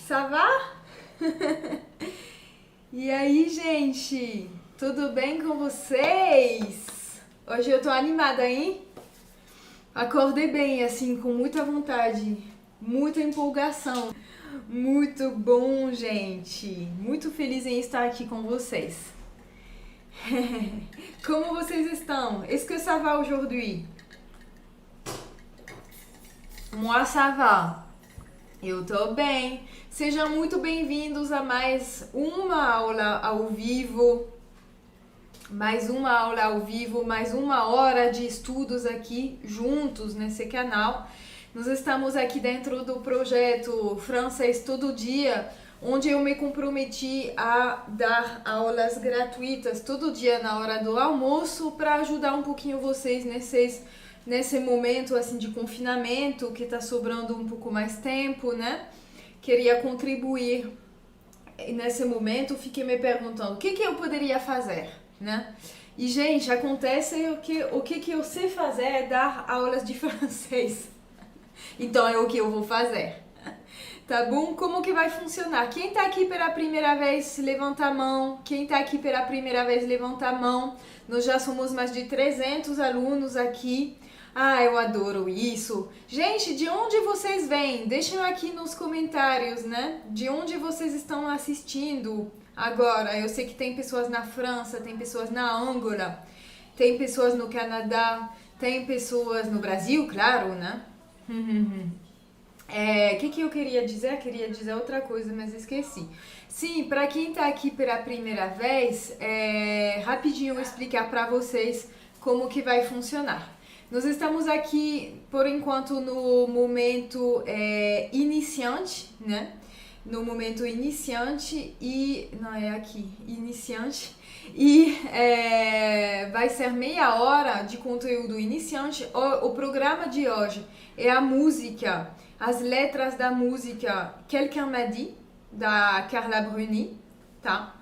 Ça va? E aí, gente? Tudo bem com vocês? Hoje eu tô animada, hein? Acordei bem, assim, com muita vontade, muita empolgação. Muito bom, gente. Muito feliz em estar aqui com vocês. Como vocês estão? Est-ce que ça va aujourd'hui? Moi, ça va. Eu tô bem. Sejam muito bem-vindos a mais uma aula ao vivo. Mais uma hora de estudos aqui juntos nesse canal. Nós estamos aqui dentro do projeto Francês Todo Dia, onde eu me comprometi a dar aulas gratuitas todo dia na hora do almoço para ajudar um pouquinho vocês nesse momento assim de confinamento que tá sobrando um pouco mais tempo, né? Queria contribuir nesse momento, fiquei me perguntando o que eu poderia fazer, né? E, gente, acontece o que eu sei fazer é dar aulas de francês. Então é o que eu vou fazer. Tá bom? Como que vai funcionar? Quem tá aqui pela primeira vez, levanta a mão. Quem tá aqui pela primeira vez, levanta a mão. Nós já somos mais de 300 alunos aqui. Ah, eu adoro isso. Gente, de onde vocês vêm? Deixem aqui nos comentários, né? De onde vocês estão assistindo agora. Eu sei que tem pessoas na França, tem pessoas na Angola, tem pessoas no Canadá, tem pessoas no Brasil, claro, né? Que eu queria dizer? Queria dizer outra coisa, mas esqueci. Sim, para quem tá aqui pela primeira vez, rapidinho eu vou explicar para vocês como que vai funcionar. Nós estamos aqui, por enquanto, no momento iniciante, né? No momento iniciante e... Não, é aqui, iniciante. E vai ser meia hora de conteúdo iniciante. O programa de hoje é a música, as letras da música Quelqu'un m'a dit, da Carla Bruni, tá?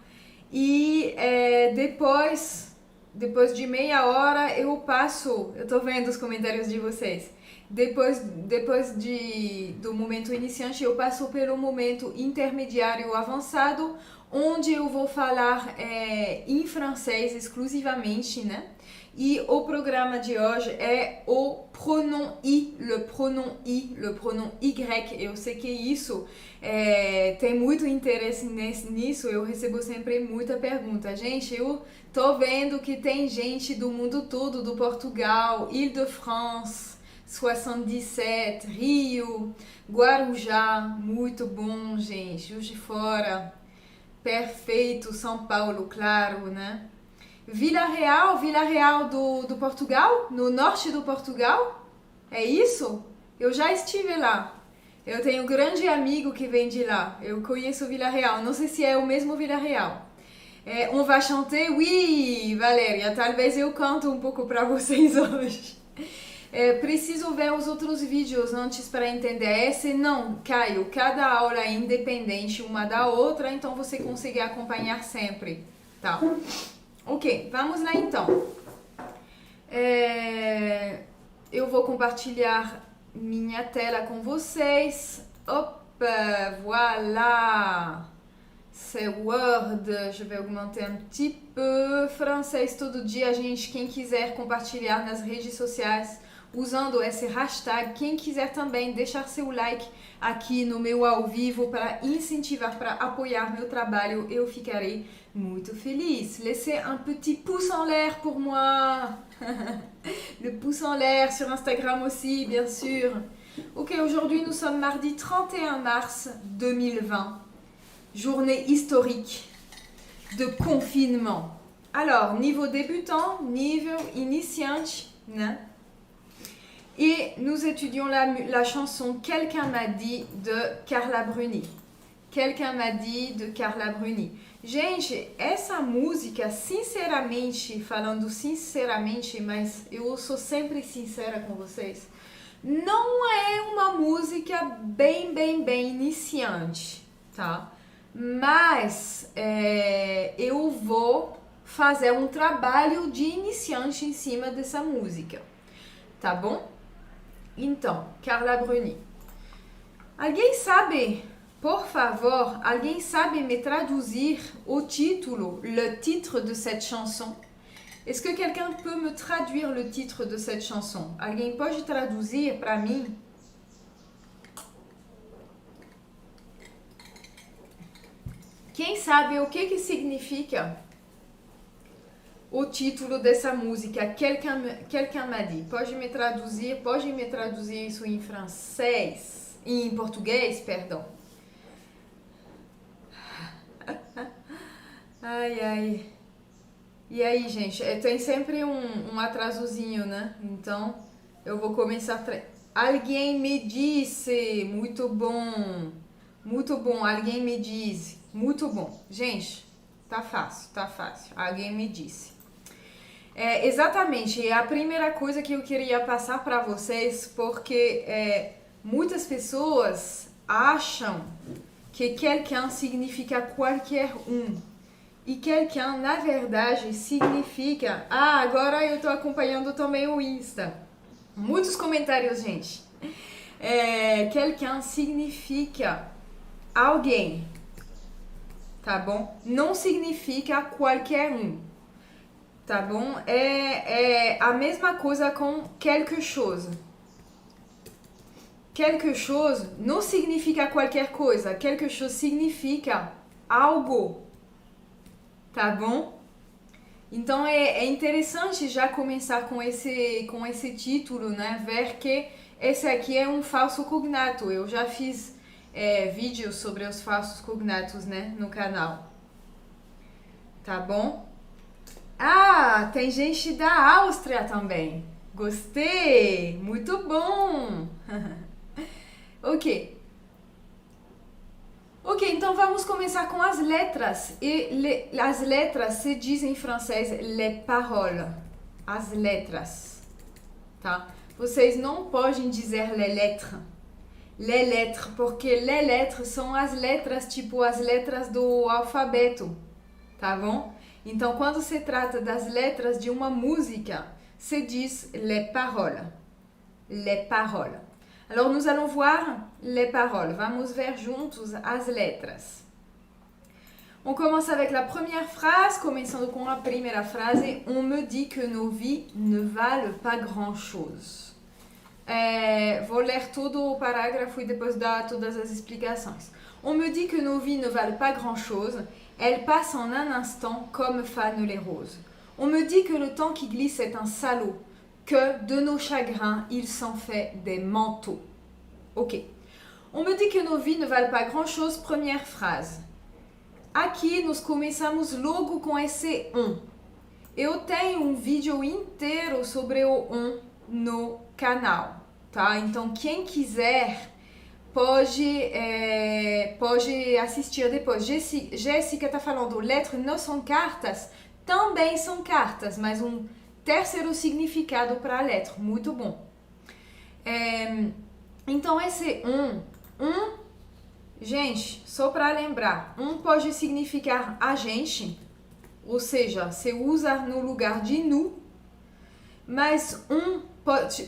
E depois de meia hora eu tô vendo os comentários de vocês. Depois do momento iniciante eu passo pelo momento intermediário avançado, onde eu vou falar em francês exclusivamente, né? E o programa de hoje é o pronom I, le pronom Y. Eu sei que isso tem muito interesse nisso, eu recebo sempre muita pergunta. Gente, eu tô vendo que tem gente do mundo todo, do Portugal, Île-de-France, 77, Rio, Guarujá, muito bom, gente, Juiz de Fora, perfeito, São Paulo, claro, né? Vila Real do Portugal, no norte do Portugal, é isso? Eu já estive lá. Eu tenho um grande amigo que vem de lá. Eu conheço Vila Real. Não sei se é o mesmo Vila Real. On va chanter? Oui, Valéria. Talvez eu canto um pouco para vocês hoje. Preciso ver os outros vídeos antes para entender. Esse não, Caio. Cada aula é independente uma da outra, então você consegue acompanhar sempre, tá? Ok, vamos lá então. Eu vou compartilhar minha tela com vocês. Opa, voilà. C'est Word, je vais augmenter un petit peu. Francês todo dia, gente. Quem quiser compartilhar nas redes sociais usando esse hashtag, quem quiser também deixar seu like aqui no meu ao vivo para incentivar, para apoiar meu trabalho, eu ficarei muito feliz. Laissez un petit pouce en l'air pour moi. Le pouce en l'air sur Instagram aussi, bien sûr. Ok, aujourd'hui nous sommes mardi 31 mars 2020. Journée historique de confinement. Alors, niveau débutant, niveau iniciante, né? Et nous étudions la chanson Quelqu'un m'a dit de Carla Bruni. Quelqu'un m'a dit de Carla Bruni. Gente, essa música, sinceramente, falando sinceramente, mas eu sou sempre sincera com vocês, não é uma música bem iniciante, tá? Mas eu vou fazer um trabalho de iniciante em cima dessa música, tá bom? Então, Carla Bruni. Alguém sabe por favor, alguém sabe me traduzir o título, le titre de cette chanson? Est-ce que quelqu'un peut me traduire le titre de cette chanson? Alguém pode traduzir para mim? Quem sabe o que significa o título dessa música? Quelqu'un m'a dit. Pode me traduzir isso em francês? Em português, perdão. Ai, ai. E aí, gente? Tem sempre um atrasozinho, né? Então, eu vou começar... Alguém me disse. Muito bom. Muito bom. Alguém me disse. Muito bom. Gente, tá fácil, tá fácil. Alguém me disse. Exatamente. É a primeira coisa que eu queria passar para vocês, porque muitas pessoas acham que quelqu'un significa qualquer um. E quelqu'un, na verdade, significa... Ah, agora eu tô acompanhando também o Insta. Muitos comentários, gente. Quelqu'un significa alguém. Tá bom? Não significa qualquer um. Tá bom? É a mesma coisa com quelque chose. Quelque chose não significa qualquer coisa. Quelque chose significa algo. Tá bom? Então é interessante já começar com esse título, né? Ver que esse aqui é um falso cognato. Eu já fiz vídeos sobre os falsos cognatos, né? No canal. Tá bom? Ah, tem gente da Áustria também. Gostei! Muito bom! Ok. Ok, então vamos começar com as letras. E as letras se diz em francês les paroles. As letras. Tá? Vocês não podem dizer les lettres. Les lettres, porque les lettres são as letras, tipo as letras do alfabeto. Tá bom? Então, quando se trata das letras de uma música, se diz les paroles. Les paroles. Alors, nous allons voir les paroles. Vamos ver juntos as letras. On commence avec la première phrase, começando com a primeira frase. On me dit que nos vies ne valent pas grand-chose. Vou ler todo o parágrafo e depois dar todas as explicações. On me dit que nos vies ne valent pas grand-chose. Elles passent en un instant comme fanent les roses. On me dit que le temps qui glisse est un salaud, que de nos chagrins il s'en fait des manteaux. Ok. On me dit que nos vies ne valent pas grand-chose, première phrase. Aqui nós começamos logo com esse on. Eu tenho um vídeo inteiro sobre o on no canal, tá? Então quem quiser pode assistir depois. Jéssica tá falando, letras não são cartas? Também são cartas, mas um terceiro significado para a letra. Muito bom. Então esse gente, só para lembrar, pode significar a gente, ou seja, se usa no lugar de nous, mas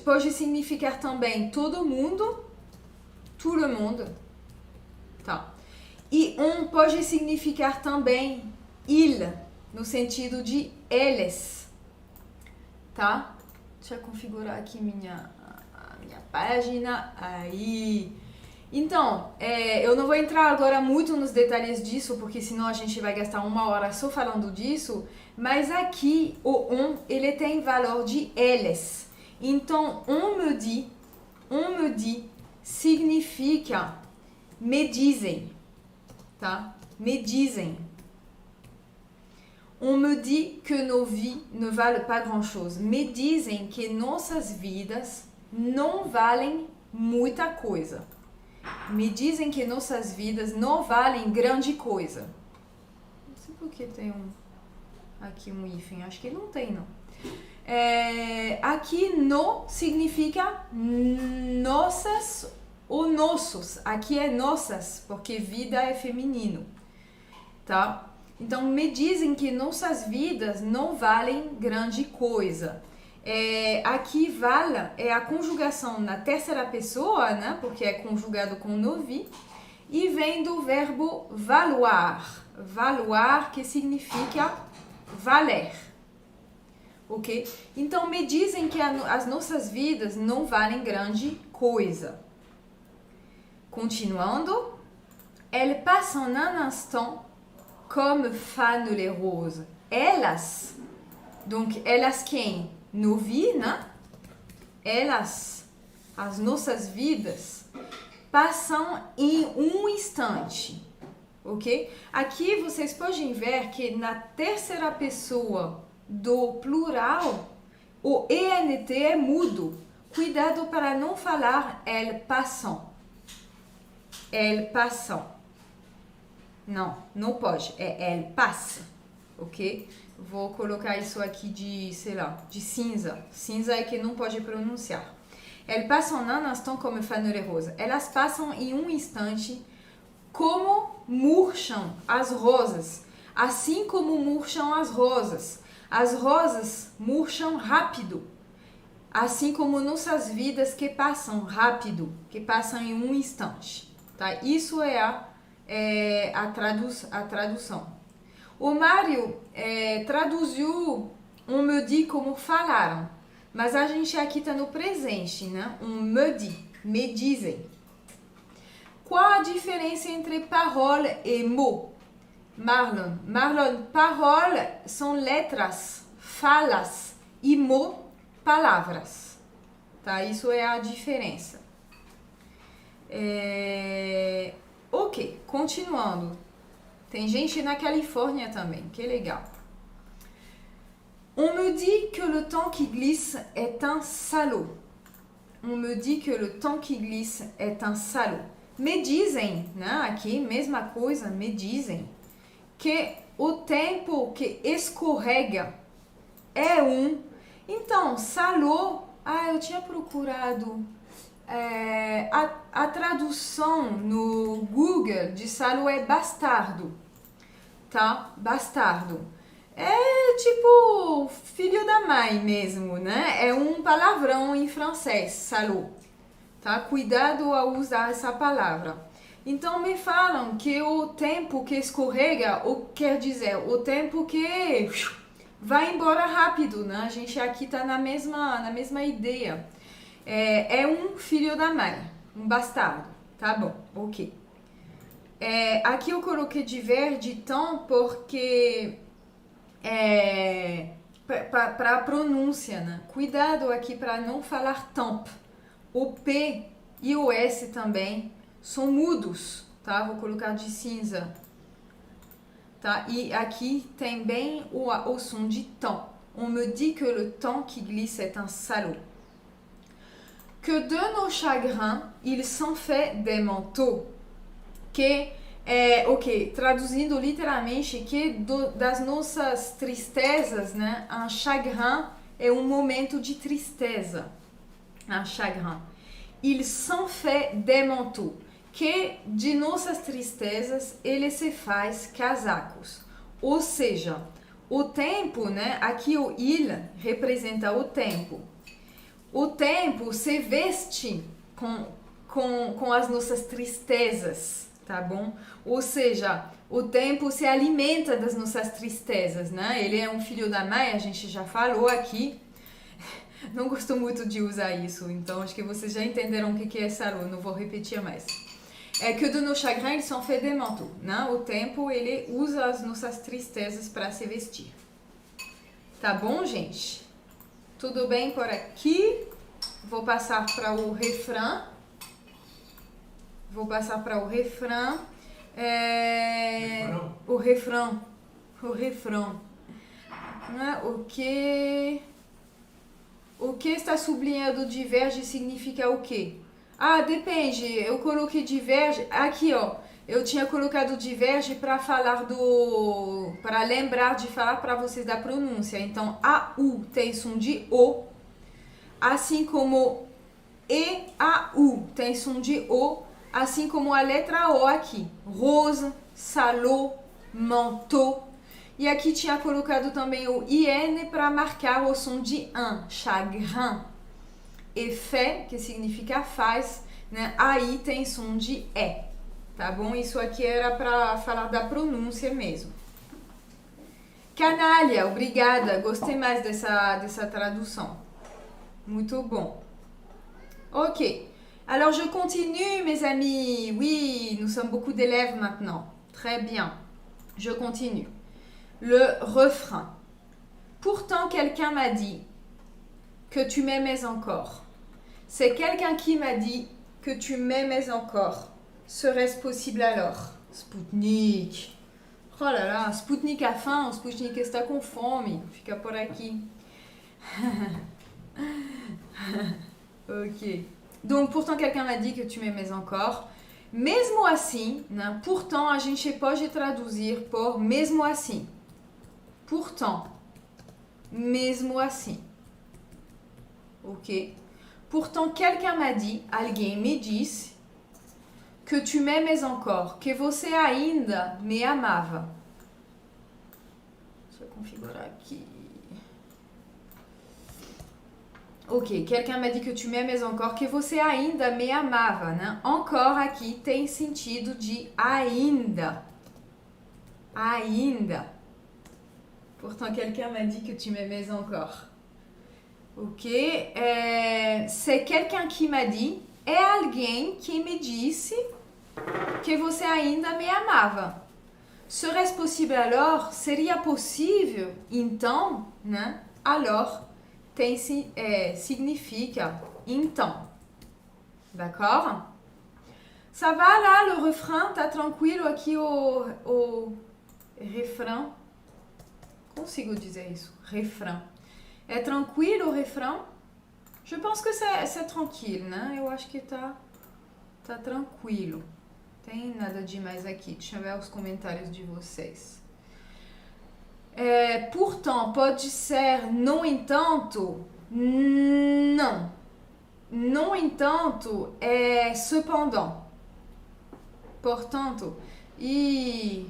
pode significar também todo mundo, tout le monde, tá? E pode significar também il, no sentido de eles, tá? Deixa eu configurar aqui a minha página, aí. Então, eu não vou entrar agora muito nos detalhes disso, porque senão a gente vai gastar 1 hora só falando disso, mas aqui o ele tem valor de eles. Então, on me dit significa me dizem, tá? Me dizem. On me dit que nos vies ne valent pas grand-chose. Me dizem que nossas vidas não valem muita coisa. Me dizem que nossas vidas não valem grande coisa. Não sei por que tem aqui um hífen, acho que não tem não. Aqui no significa nossas ou nossos. Aqui é nossas, porque vida é feminino, tá? Então, me dizem que nossas vidas não valem grande coisa. Aqui vale é a conjugação na terceira pessoa, né? Porque é conjugado com novi. e vem do verbo valoir. Valoir, que significa valer. Ok? Então, me dizem que as nossas vidas não valem grande coisa. Continuando. Elles passent en un instant comme fanent les roses. Elas, donc elas quem? No vi, né? Elas, as nossas vidas, passam em um instante, ok? Aqui vocês podem ver que na terceira pessoa do plural, o ENT é mudo. Cuidado para não falar elles passent. Elles passent. Não pode. É elles passent, ok? Vou colocar isso aqui de, sei lá, de cinza. Cinza é que não pode pronunciar. Elles passent en un instant comme fanent les roses. Elas passam em um instante como murcham as rosas. Assim como murcham as rosas. As rosas murcham rápido. Assim como nossas vidas que passam rápido, que passam em um instante. Tá? Isso é a tradução. O Mário traduziu on me dit como falaram, mas a gente aqui está no presente, né? On me dit, me dizem. Qual a diferença entre parole e mot? Marlon, parole são letras, falas, e mot, palavras. Tá? Isso é a diferença. Ok, continuando. Tem gente na Califórnia também, que legal. On me dit que le temps qui glisse est un salaud. On me dit que le temps qui glisse est un salaud. Me dizem, né? Aqui, mesma coisa, me dizem que o tempo que escorrega é um. Então, salaud, eu tinha procurado a tradução no Google de salaud é bastardo, tá? Bastardo. É tipo filho da mãe mesmo, né? É um palavrão em francês, salaud, tá? Cuidado ao usar essa palavra. Então me falam que o tempo que escorrega, quer dizer, o tempo que vai embora rápido, né? A gente aqui tá na mesma ideia. É um filho da mãe, um bastardo, tá bom, ok. Aqui eu coloquei de verde temps porque para a pronúncia, né? Cuidado aqui para não falar temp. O P e o S também são mudos, tá? Vou colocar de cinza, tá? E aqui tem bem o som de temps. On me dit que le temps qui glisse est un salaud. Que de nos chagrins, ils sont faits des manteaux. Que, ok, traduzindo literalmente, que das nossas tristezas, né? Un chagrin é um momento de tristeza. Un chagrin. Ils sont faits des manteaux. Que de nossas tristezas, ele se faz casacos. Ou seja, o tempo, né? Aqui o il representa o tempo. O tempo se veste com as nossas tristezas, tá bom? Ou seja, o tempo se alimenta das nossas tristezas, né? Ele é um filho da mãe, a gente já falou aqui. Não gosto muito de usar isso, então acho que vocês já entenderam o que é salaud, não vou repetir mais. Que de nos chagrins, ils sont faits des manteaux, né? O tempo, ele usa as nossas tristezas para se vestir. Tá bom, gente? Tudo bem por aqui? Vou passar para o refrão. O refrão. Né? O que está sublinhado diverge significa o quê? Depende. Eu coloquei diverge. Aqui, ó. Eu tinha colocado diverge para falar para lembrar de falar para vocês da pronúncia. Então, a U tem som de O, assim como E, A, U tem som de O, assim como a letra O aqui. Rose, salaud, manteau. E aqui tinha colocado também o IN para marcar o som de un, chagrin. E fait, que significa faz, né? Aí tem som de E. tá bom? Isso aqui era para falar da pronúncia mesmo. Canalha, obrigada. Gostei mais dessa tradução. Muito bom. Ok. Alors, je continue, mes amis. Oui, nous sommes beaucoup d'élèves maintenant. Très bien. Je continue. Le refrain. Pourtant, quelqu'un m'a dit que tu m'aimais encore. C'est quelqu'un qui m'a dit que tu m'aimais encore. Serait-ce possible alors? Sputnik. Oh là là, Sputnik a faim, Sputnik está com fome. Fica por aqui. Ok. Donc, pourtant, quelqu'un m'a dit que tu m'aimais encore. Mesmo assim, né? Pourtant, a gente pode traduzir por mesmo assim. Pourtant. Mesmo assim. Ok? Pourtant, quelqu'un m'a dit, alguém me disse, que tu m'aimais encore, que você ainda me amava. Deixa eu configurar aqui. Ok, quelqu'un m'a dit que tu m'aimais encore, que você ainda me amava, né? Encore aqui tem sentido de ainda. Ainda. Pourtant, quelqu'un m'a dit que tu m'aimais encore. Ok, c'est quelqu'un qui m'a dit, é alguém que me disse que você ainda me amava. Serait-ce possible alors? Seria possível? Então, né? Alors, tem, significa então. D'accord? Ça va là, le refrain? Tá tranquilo aqui o refrão? Consigo dizer isso? Refrão. É tranquilo o refrão? Je pense que c'est tranquilo, né? Eu acho que tá tranquilo. Tem nada demais aqui. Deixa eu ver os comentários de vocês. Pourtant, pode ser no entanto? Não. No entanto é cependant. Portanto, e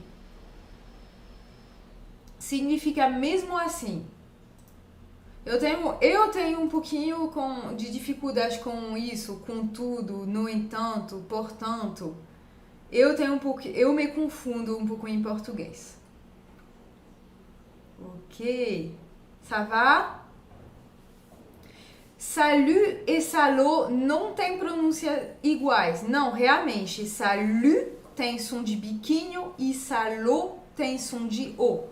significa mesmo assim. Eu tenho um pouquinho de dificuldade com isso, contudo, no entanto, portanto. Eu me confundo um pouco em português. Ok. Ça va? Salut e salô não tem pronúncia iguais. Não, realmente. Salut tem som de biquinho e salô tem som de O.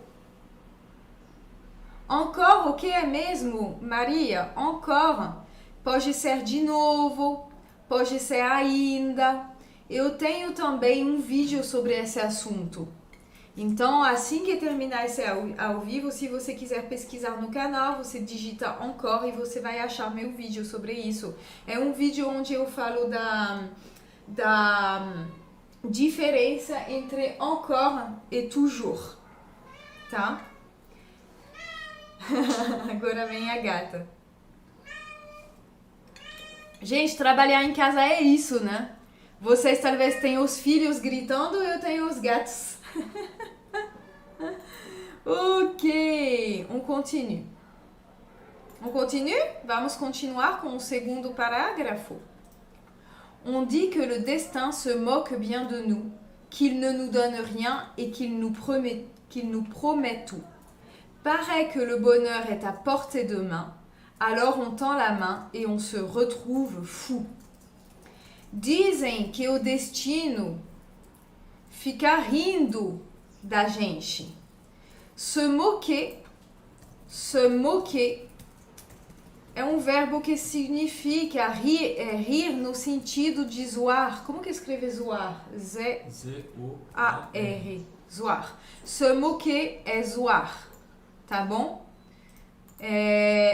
Encore, o que é mesmo, Maria? Encore pode ser de novo, pode ser ainda. Eu tenho também um vídeo sobre esse assunto. Então, assim que terminar esse ao vivo, se você quiser pesquisar no canal, você digita encore e você vai achar meu vídeo sobre isso. É um vídeo onde eu falo da diferença entre encore e toujours, tá? Agora vem a gata. Gente, trabalhar em casa é isso, né? Vocês talvez tenham os filhos gritando, eu tenho os gatos. Ok, on continue. On continue? Vamos continuar com o segundo parágrafo. On dit que le destin se moque bien de nous, qu'il ne nous donne rien et qu'il nous promet tout. Paraît que le bonheur est à portée de main, alors on tend la main et on se retrouve fou. Dizem que o destino fica rindo da gente. Se moquer é um verbo que significa rir no sentido de zoar. Como que escreve zoar? Z-O-A-R. Zoar. Se moquer é zoar, tá bom?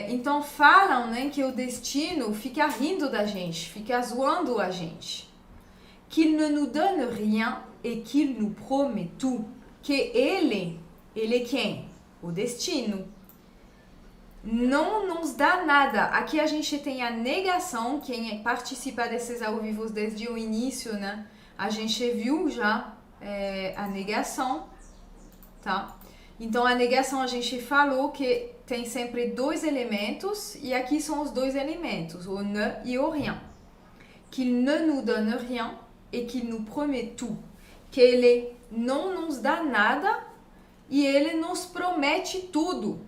Então falam, né, que o destino fica rindo da gente, fica zoando a gente. Qu'il ne nous donne rien et qu'il nous promet tout. Que ele quem? O destino. Não nos dá nada. Aqui a gente tem a negação, quem participa desses ao vivo desde o início, né? A gente viu já a negação, tá? Então a negação a gente falou que tem sempre dois elementos e aqui são os dois elementos, o ne e o rien. Qu'il ne nous donne rien et qu'il nous promet tout. que ele não nos dá nada e ele nos promete tudo,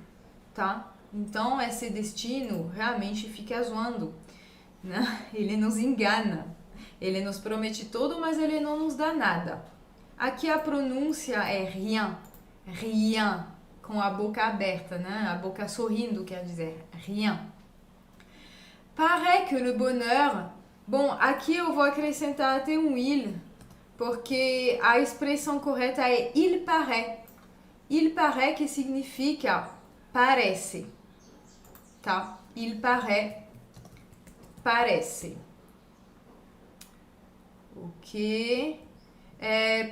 tá? Então, esse destino realmente fica zoando, né? Ele nos engana. Ele nos promete tudo, mas ele não nos dá nada. Aqui a pronúncia é rien, rien, com a boca aberta, né? A boca sorrindo, quer dizer, rien. Paraît que le bonheur... Bom, aqui eu vou acrescentar até um il, porque a expressão correta é il paraît. Il paraît que significa parece, tá? Il paraît, parece. Ok.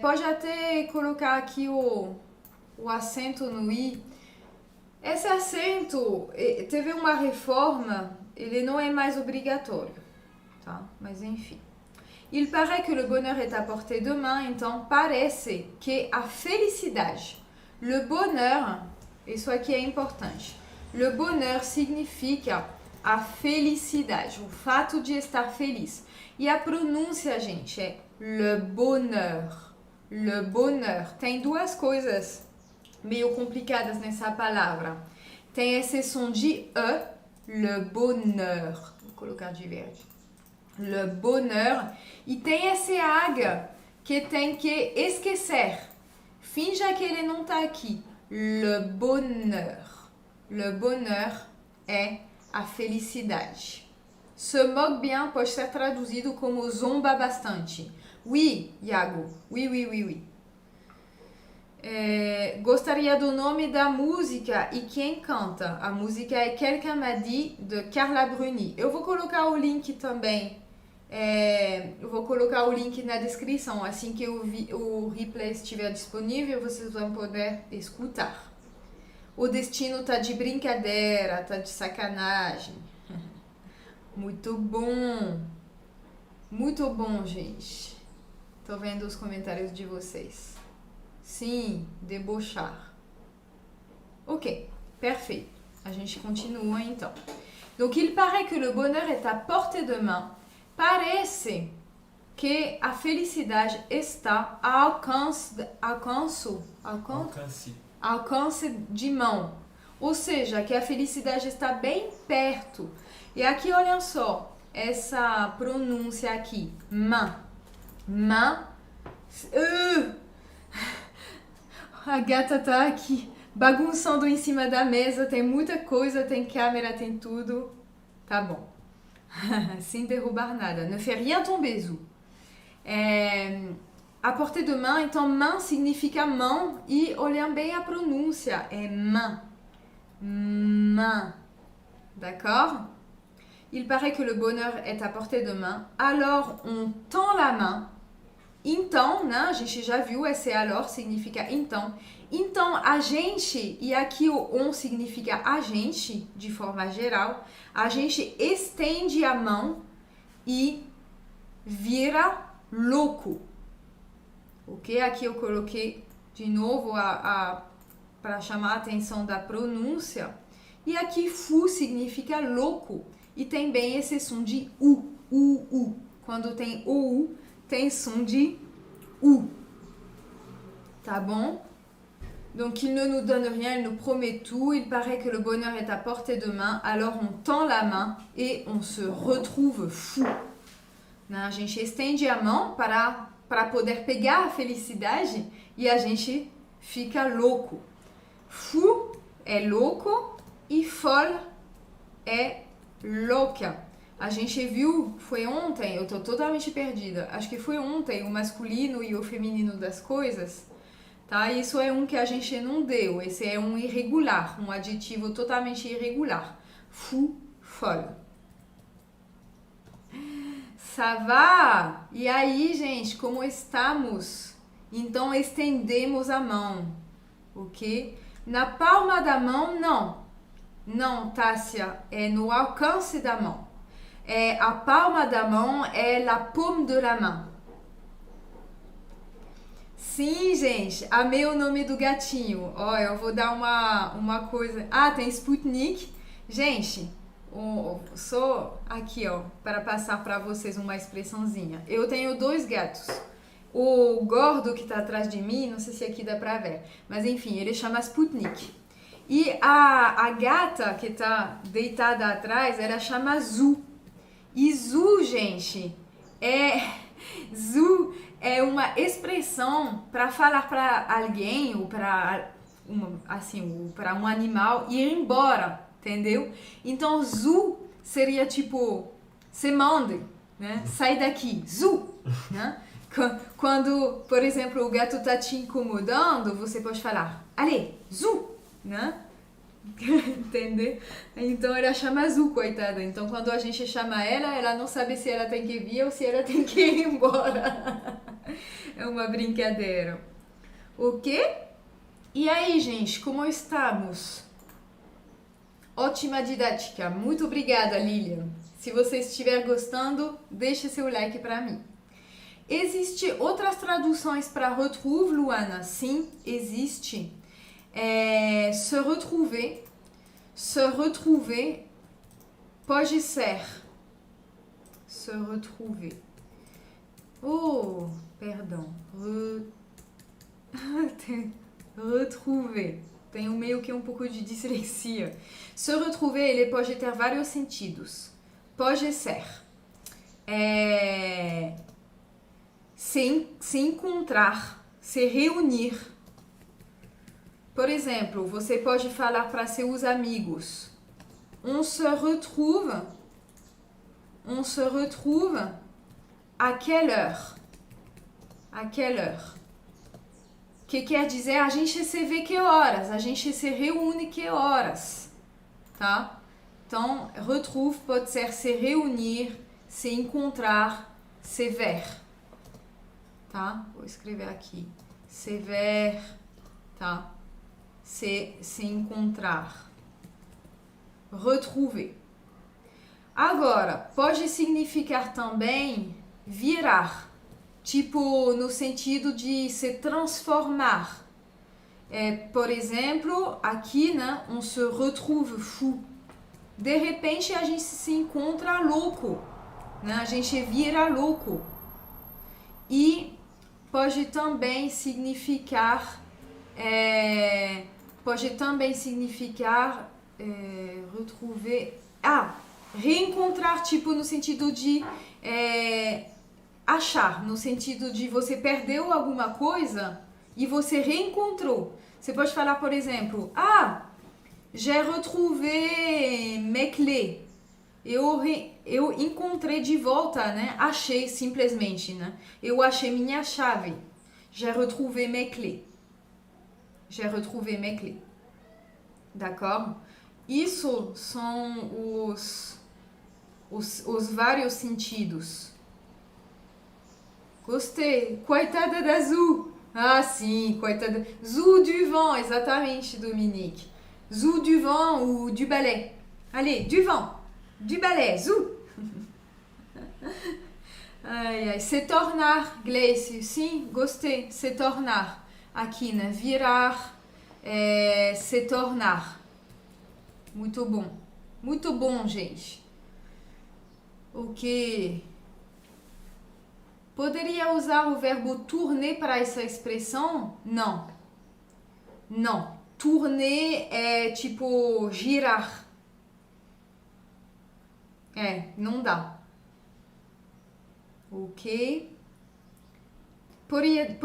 Pode até colocar aqui o acento no i. Esse acento teve uma reforma, ele não é mais obrigatório, tá? Mas enfim. Il paraît que le bonheur est à portée de main, então parece que a felicidade. Le bonheur, isso aqui é importante. Le bonheur significa a felicidade, o fato de estar feliz. E a pronúncia, gente, é le bonheur. Le bonheur. Tem duas coisas meio complicadas nessa palavra. Tem esse som de E, le bonheur. Vou colocar de verde. Le bonheur. E tem esse H que tem que esquecer. Finja que ele não está aqui. Le bonheur. Le bonheur é a felicidade. Se moque bien pode ser traduzido como zomba bastante. Oui, Iago. Oui, oui, oui, oui. Gostaria do nome da música e quem canta. A música é Quelqu'un m'a dit, de Carla Bruni. Eu vou colocar o link também. Eu vou colocar o link na descrição. Assim que o replay estiver disponível, vocês vão poder escutar. O destino tá de brincadeira, tá de sacanagem. Muito bom. Muito bom, gente. Tô vendo os comentários de vocês. Sim, debochar. Ok, perfeito. A gente continua então. Donc, il paraît que le bonheur est à portée de main. Parece que a felicidade está ao alcance de mão. Ou seja, que a felicidade está bem perto. E aqui, olha só, essa pronúncia aqui, main. Main. A gata tá aqui bagunçando em cima da mesa, tem muita coisa, tem câmera, tem tudo. Tá bom. Sem derrubar nada. Ne fais rien tomber, Zu. À portée de main, então main significa mão e olhando bem a pronúncia, é main. Main. D'accord? Il paraît que le bonheur est à portée de main. Alors, on tend la main. Então, né? A gente já viu, esse alors significa então. Então, a gente, e aqui o on significa a gente, de forma geral, a gente estende a mão e vira louco. Ok? Aqui eu coloquei de novo para chamar a atenção da pronúncia. E aqui fou significa louco. E tem bem esse som de u. Quando tem o u, tem som de U. Tá bon? Donc, il ne nous donne rien, il nous promet tout. Il paraît que le bonheur est à portée de main. Alors, on tend la main et on se retrouve fou. A gente estende a mão para poder pegar a felicidade e a gente fica louco. Fou é louco e folle é louca. A gente viu, foi ontem, eu tô totalmente perdida, acho que foi ontem o masculino e o feminino das coisas, tá? Isso é um que a gente não deu, esse é um irregular, um adjetivo totalmente irregular. Fou, folle. Ça va? E aí, gente, como estamos? Então, estendemos a mão, ok? Na palma da mão, não. Não, Tássia, é no alcance da mão. A palma da mão é la paume de la main. Sim, gente, amei o nome do gatinho. Ó, eu vou dar uma coisa... Ah, tem Sputnik. Gente, sou aqui, ó, para passar para vocês uma expressãozinha. Eu tenho 2 gatos. O gordo que tá atrás de mim, não sei se aqui dá pra ver, mas enfim, ele chama Sputnik. E a gata que tá deitada atrás, ela chama Zu. E Zu, gente, Zu é uma expressão para falar para alguém ou para para um animal ir embora, entendeu? Então Zu seria tipo, se mande, né? Sai daqui, Zu, né? Quando, por exemplo, o gato tá te incomodando, você pode falar, allez, Zu, né? Entendeu? Então ela chama Zu, coitada. Então quando a gente chama ela não sabe se ela tem que vir ou se ela tem que ir embora. É uma brincadeira. Ok? E aí, gente, como estamos? Ótima didática. Muito obrigada, Lilian. Se você estiver gostando, deixe seu like para mim. Existem outras traduções para retrouve, Luana? Sim, existe. Se retrouver. Se retrouver pode ser. Se retrouver. Oh, perdão. Retrouver. Tenho meio que um pouco de dislexia. Se retrouver, ele pode ter vários sentidos. Pode ser se encontrar, se reunir. Por exemplo, você pode falar para seus amigos: on se retrouve à quelle heure? À quelle heure? Que quer dizer a gente se vê que horas, a gente se reúne que horas, tá? Então, retrouve pode ser se reunir, se encontrar, se ver, tá? Vou escrever aqui, se ver, tá? Se encontrar, retrouver. Agora, pode significar também virar, tipo no sentido de se transformar. Por exemplo, aqui, né, on se retrouve fou. De repente a gente se encontra louco, né? A gente vira louco. E pode também significar retrouver, reencontrar, tipo no sentido de achar, no sentido de você perdeu alguma coisa e você reencontrou. Você pode falar, por exemplo, j'ai retrouvé mes clés. Eu encontrei de volta, né? Achei simplesmente, né? Eu achei minha chave. J'ai retrouvé mes clés. J'ai retrouvé mes clés. D'accord? Isso são os vários sentidos. Gostei. Coitada da Zu. Ah, sim, coitada. Zu du vent, exatamente, Dominique. Zu du vent ou du ballet. Allez, du vent. Du ballet, Zu. Ai, ai. Se tornar, Gleice. Sim, gostei. Se tornar. Aqui, né? Virar. Se tornar. Muito bom. Muito bom, gente. Ok. Poderia usar o verbo tourner para essa expressão? Não. Não. Tourner é tipo girar. Não dá. Ok. Poderia.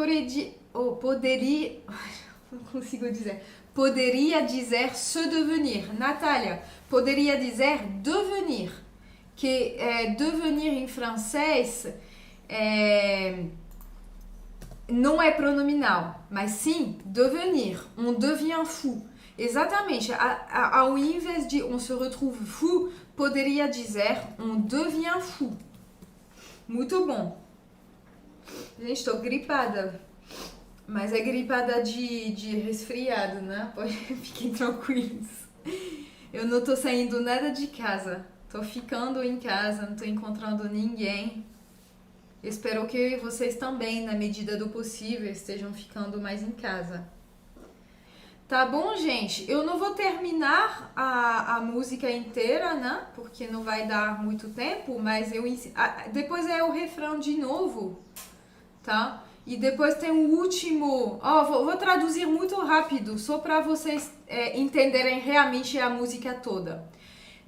Não consigo dizer. Poderia dizer se devenir. Natália, poderia dizer devenir. Que devenir em francês não é pronominal, mas sim devenir. On devient fou. Exatamente. Ao invés de on se retrouve fou, poderia dizer on devient fou. Muito bom. Gente, estou gripada. Mas é gripada de resfriado, né? Fiquem tranquilos. Eu não tô saindo nada de casa. Tô ficando em casa, não tô encontrando ninguém. Espero que vocês também, na medida do possível, estejam ficando mais em casa. Tá bom, gente? Eu não vou terminar a música inteira, né? Porque não vai dar muito tempo, mas depois é o refrão de novo, tá? E depois tem o último. Vou traduzir muito rápido, só para vocês entenderem realmente a música toda.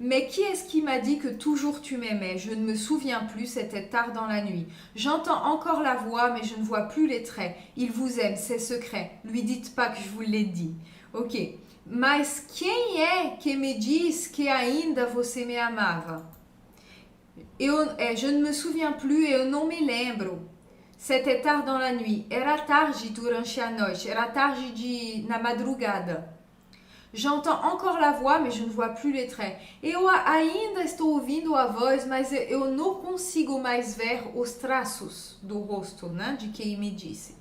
Mais qui est-ce qui m'a dit que toujours tu m'aimais? Je ne me souviens plus, c'était tard dans la nuit. J'entends encore la voix, mais je ne vois plus les traits. Il vous aime, c'est secret. Lui dites pas que je vous l'ai dit. Ok. Mas quem é que me diz que ainda você me amava? Je ne me souviens plus, eu não me lembro. C'était tard dans la nuit. Era tarde durante a noite. Era tarde na madrugada. J'entends encore la voix, mais je ne vois plus les traits. Eu ainda estou ouvindo a voz, mas eu não consigo mais ver os traços do rosto, né? De quem me disse.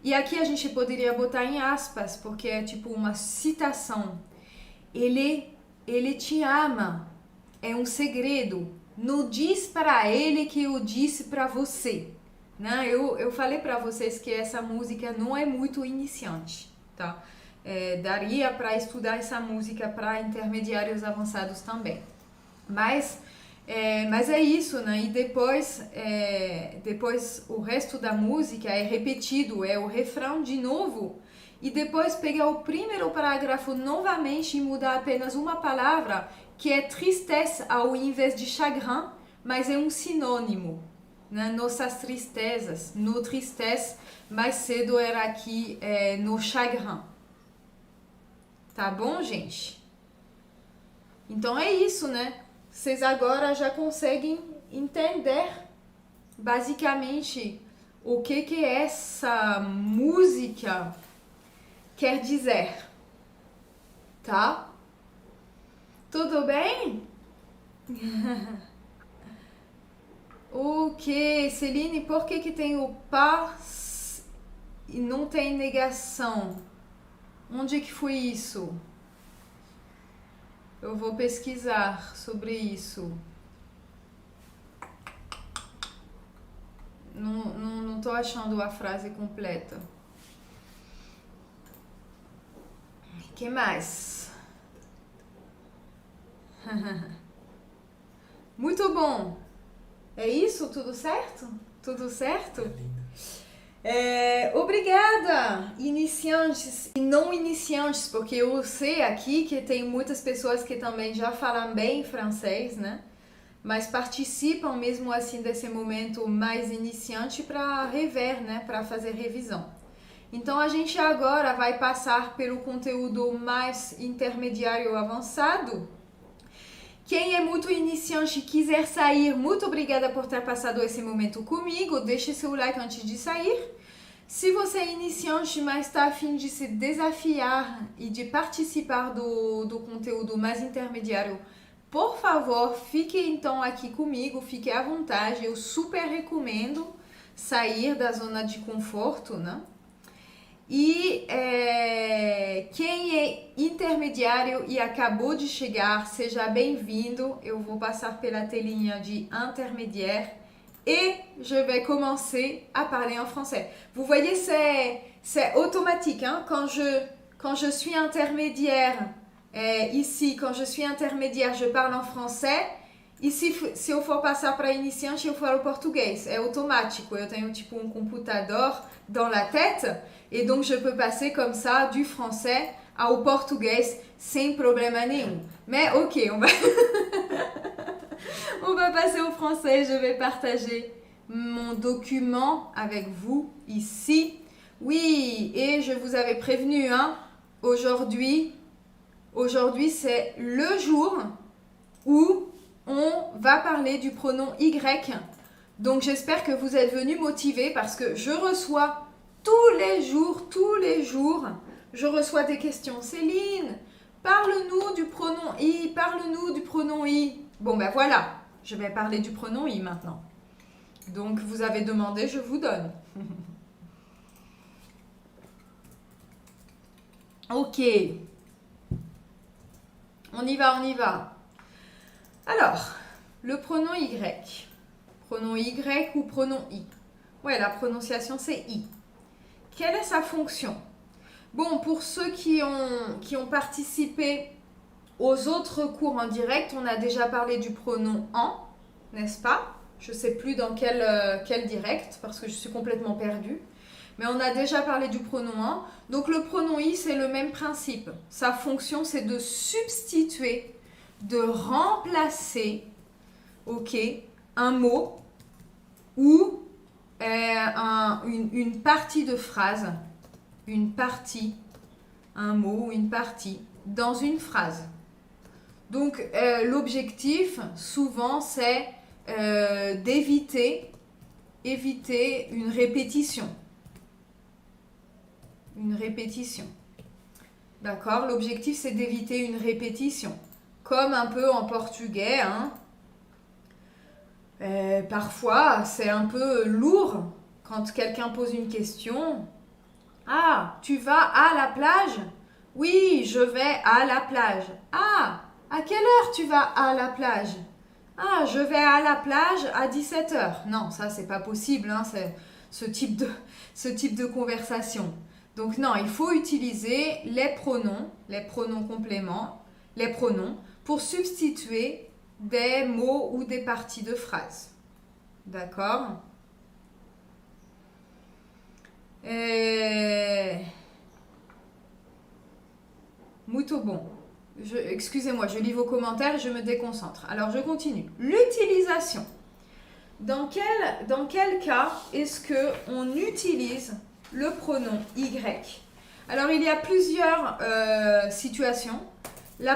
E aqui a gente poderia botar em aspas, porque é tipo uma citação. Ele te ama. É um segredo. Não diz para ele que eu disse para você. Né? Eu falei para vocês que essa música não é muito iniciante, tá? Daria para estudar essa música para intermediários avançados também. Mas é isso, né? E depois o resto da música é repetido, é o refrão de novo. E depois pegar o primeiro parágrafo novamente e mudar apenas uma palavra, que é tristesse ao invés de chagrin, mas é um sinônimo. Né? Nossas tristezas, no tristesse, mais cedo era aqui no chagrin. Tá bom, gente? Então é isso, né? Vocês agora já conseguem entender basicamente o que essa música quer dizer. Tá? Tudo bem? Ok, Celine, por que tem o pas e não tem negação? Onde que foi isso? Eu vou pesquisar sobre isso. Não tô achando a frase completa. Que mais? Muito bom. É isso? Tudo certo? Tudo certo? Obrigada, iniciantes e não iniciantes, porque eu sei aqui que tem muitas pessoas que também já falam bem francês, né? Mas participam mesmo assim desse momento mais iniciante para rever, né? Para fazer revisão. Então a gente agora vai passar pelo conteúdo mais intermediário avançado. Quem é muito iniciante e quiser sair, muito obrigada por ter passado esse momento comigo. Deixe seu like antes de sair. Se você é iniciante, mas está a fim de se desafiar e de participar do conteúdo mais intermediário, por favor, fique então aqui comigo, fique à vontade. Eu super recomendo sair da zona de conforto, né? E quem é intermediário e acabou de chegar, seja bem-vindo. Eu vou passar pela telinha de intermédiaire et je vais commencer à parler en français. Vous voyez, c'est automatique. Hein? Quand je suis intermédiaire, ici, quand je suis intermédiaire, je parle en français. E se eu for passar para iniciante, eu falo português. É automático. Eu tenho tipo um computador dans la tête. Et donc, je peux passer comme ça du français au portugais sem problema nenhum. Mais ok, on va passer au français. Je vais partager mon document avec vous ici. Oui, et je vous avais prévenu, hein, aujourd'hui, c'est le jour où on va parler du pronom Y. Donc, j'espère que vous êtes venus motivés parce que je reçois tous les jours, je reçois des questions. Céline, parle-nous du pronom I, parle-nous du pronom I. Bon, ben voilà, je vais parler du pronom I maintenant. Donc, vous avez demandé, je vous donne. Ok. On y va. Alors, le pronom Y. Pronom Y ou pronom I. Ouais, la prononciation, c'est I. Quelle est sa fonction? Bon, pour ceux qui ont participé aux autres cours en direct, on a déjà parlé du pronom en, n'est-ce pas? Je ne sais plus dans quel direct, parce que je suis complètement perdue. mais on a déjà parlé du pronom en. Donc le pronom i, c'est le même principe. Sa fonction, c'est de substituer, de remplacer, ok, un mot ou une partie de phrase, une partie, un mot ou une partie dans une phrase. Donc l'objectif, souvent, c'est d'éviter une répétition. Une répétition. D'accord? L'objectif, c'est d'éviter une répétition. Comme un peu en portugais, hein. Parfois, c'est un peu lourd quand quelqu'un pose une question. Ah, tu vas à la plage? Oui, je vais à la plage. Ah, à quelle heure tu vas à la plage? Ah, je vais à la plage à 17h. Non, ça, c'est pas possible, hein, c'est ce type de conversation. Donc non, il faut utiliser les pronoms compléments, les pronoms, pour substituer des mots ou des parties de phrases. D'accord? Muito bon. Excusez-moi, je lis vos commentaires et je me déconcentre. Alors, je continue. L'utilisation. Dans quel cas est-ce qu'on utilise le pronom Y? Alors, il y a plusieurs situations. Le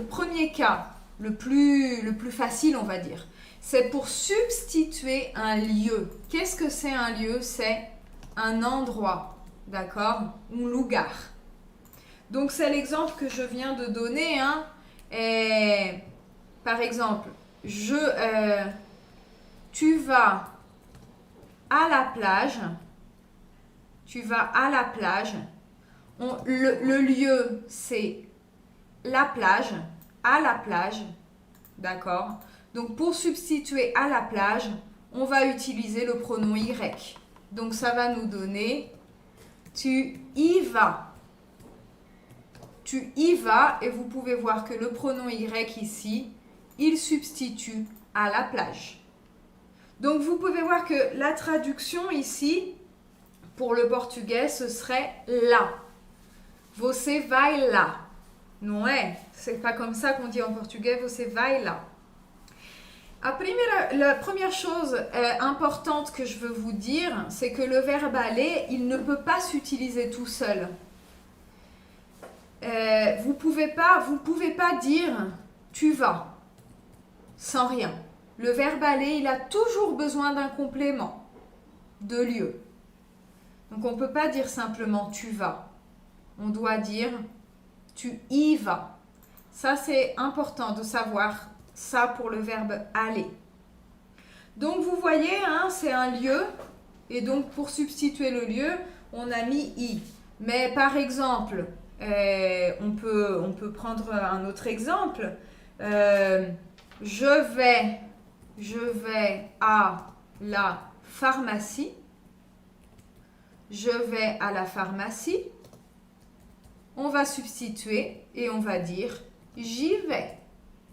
premier cas, le plus facile, on va dire, c'est pour substituer un lieu. Qu'est-ce que c'est un lieu? C'est un endroit, d'accord? Un lugar. Donc, c'est l'exemple que je viens de donner. Hein. Par exemple, tu vas à la plage. Tu vas à la plage. Le lieu, c'est la plage. À la plage. D'accord? Donc, pour substituer à la plage, on va utiliser le pronom Y. Donc, ça va nous donner tu y vas. Tu y vas et vous pouvez voir que le pronom Y ici, il substitue à la plage. Donc, vous pouvez voir que la traduction ici, pour le portugais, ce serait lá. Você vai lá. Não é? C'est pas comme ça qu'on dit en portugais, você vai lá. La première chose importante que je veux vous dire, c'est que le verbe aller, il ne peut pas s'utiliser tout seul. Vous pouvez pas dire tu vas sans rien. Le verbe aller, il a toujours besoin d'un complément de lieu. Donc on ne peut pas dire simplement tu vas. On doit dire tu y vas. Ça, c'est important de savoir ça pour le verbe aller. Donc vous voyez, hein, c'est un lieu. Et donc pour substituer le lieu, on a mis i. Mais par exemple, on peut prendre un autre exemple. Je vais à la pharmacie. Je vais à la pharmacie. On va substituer et on va dire j'y vais.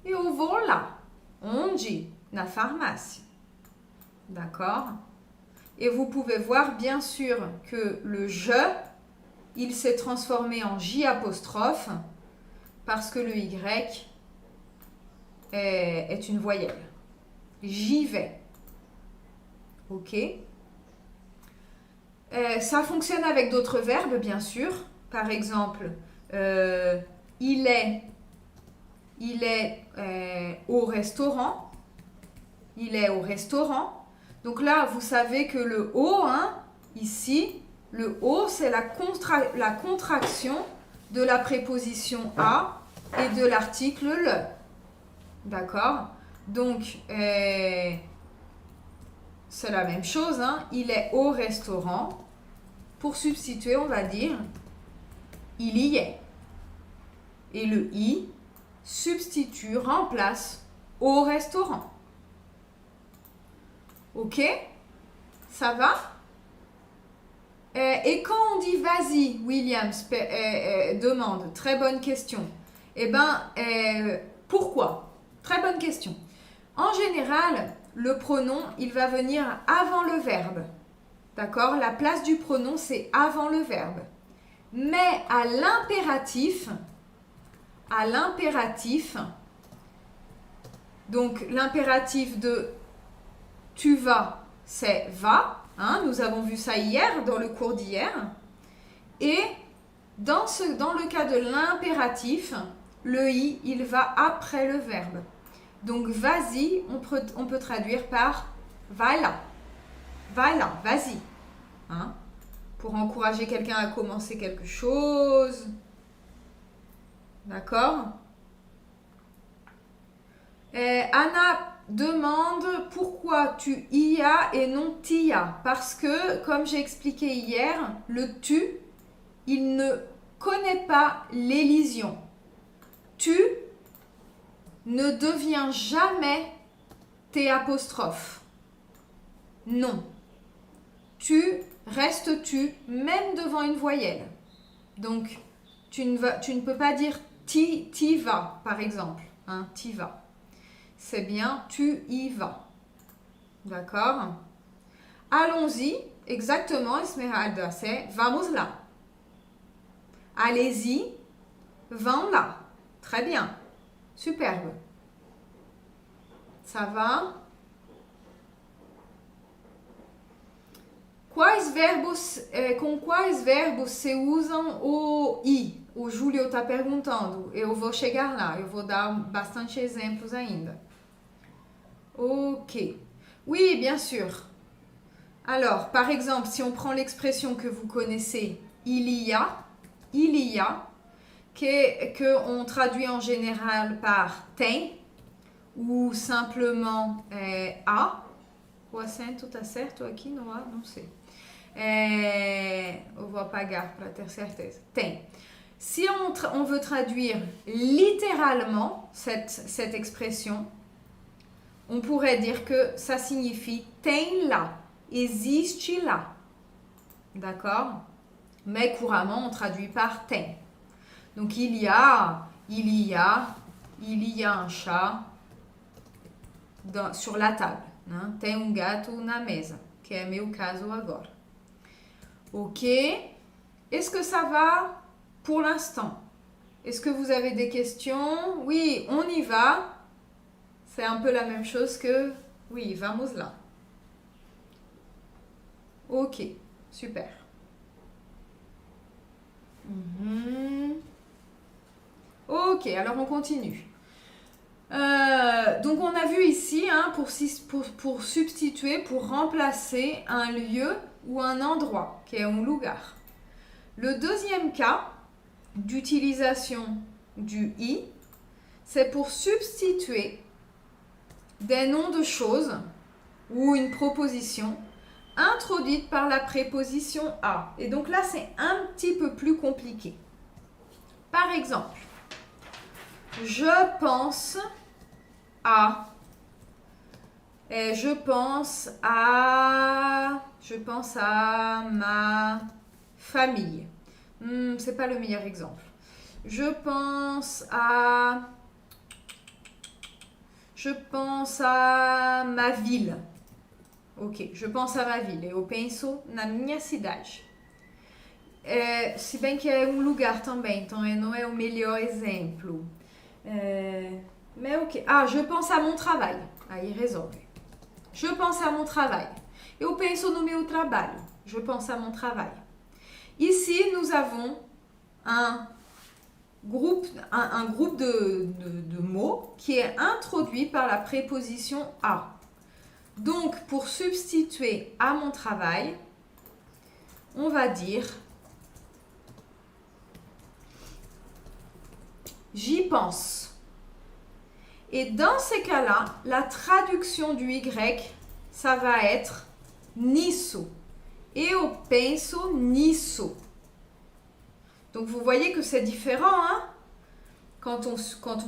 Eu vou lá. Onde? Na farmácia. D'accord? Et vous pouvez voir bien sûr que le je, il s'est transformé en J apostrophe parce que le Y est une voyelle. J'y vais. Ok? Ça fonctionne avec d'autres verbes, bien sûr. Par exemple, il est au restaurant. Il est au restaurant. Donc là, vous savez que le O, hein, ici, le O, c'est la contraction de la préposition à et de l'article le. D'accord? Donc, c'est la même chose. Hein, il est au restaurant. Pour substituer, on va dire il y est. Et le i substitue, remplace au restaurant. Ok? Ça va? Et quand on dit vas-y, Williams demande, très bonne question. Eh bien, pourquoi? Très bonne question. En général, le pronom, il va venir avant le verbe. d'accord? La place du pronom, c'est avant le verbe. Mais à l'impératif, donc l'impératif de tu vas, c'est va. Hein, nous avons vu ça hier, dans le cours d'hier. Et dans le cas de l'impératif, le i, il va après le verbe. Donc vas-y, on peut traduire par va là, vas-y. Hein, pour encourager quelqu'un à commencer quelque chose. D'accord? Anna demande pourquoi tu y as et non t'y as. Parce que, comme j'ai expliqué hier, le tu, il ne connaît pas l'élision. Tu ne devient jamais T apostrophe. Non. Tu restes tu, même devant une voyelle. Donc, tu ne peux pas dire t'y vas, par exemple. Hein, t'y vas. C'est bien tu y vas. D'accord? Allons-y, exactement, Esmeralda, c'est vamos là. Allez-y, vão là. Très bien. Superbe. Ça va? Com quais verbos se usam o i? O Júlio está perguntando. Eu vou chegar lá. Eu vou dar bastante exemplos ainda. Ok. Oui, bien sûr. Alors, par exemple, si on prend l'expression que vous connaissez, il y a, que on traduit en général par tem, ou simplement a. O acento tá certo aqui no A? Não sei. Eu vou apagar para ter certeza. Tem. Si on veut traduire littéralement cette expression, on pourrait dire que ça signifie tem lá, existe là. D'accord? Mais couramment, on traduit par tem. Donc, il y a un chat sur la table. Hein? Tem gato na mesa, que é meu caso agora. Ok? Est-ce que ça va pour l'instant? Est-ce que vous avez des questions? Oui, on y va. C'est un peu la même chose que oui, vamos là. Ok, super. Ok, alors on continue. Donc on a vu ici, hein, pour substituer, pour remplacer un lieu ou un endroit, qui est un lugar. Le deuxième cas d'utilisation du i, c'est pour substituer des noms de choses ou une proposition introduite par la préposition à. Et donc là, c'est un petit peu plus compliqué. Par exemple, je pense à... je pense à ma famille. C'est pas le meilleur exemple. Je pense à ma ville. Ok, je pense à ma ville. Eu penso na minha cidade. Se bem que é um lugar também, então não é o melhor exemplo. Mais ok. Ah, je pense à mon travail. Aí resolve. Je pense à mon travail. Eu penso no meu trabalho. Je pense à mon travail. Ici, nous avons un groupe de mots qui est introduit par la préposition à. Donc, pour substituer à mon travail, on va dire j'y pense. Et dans ces cas-là, la traduction du Y, ça va être nisso. Eu penso nisso. Donc, vous voyez que c'est différent, hein? Quand on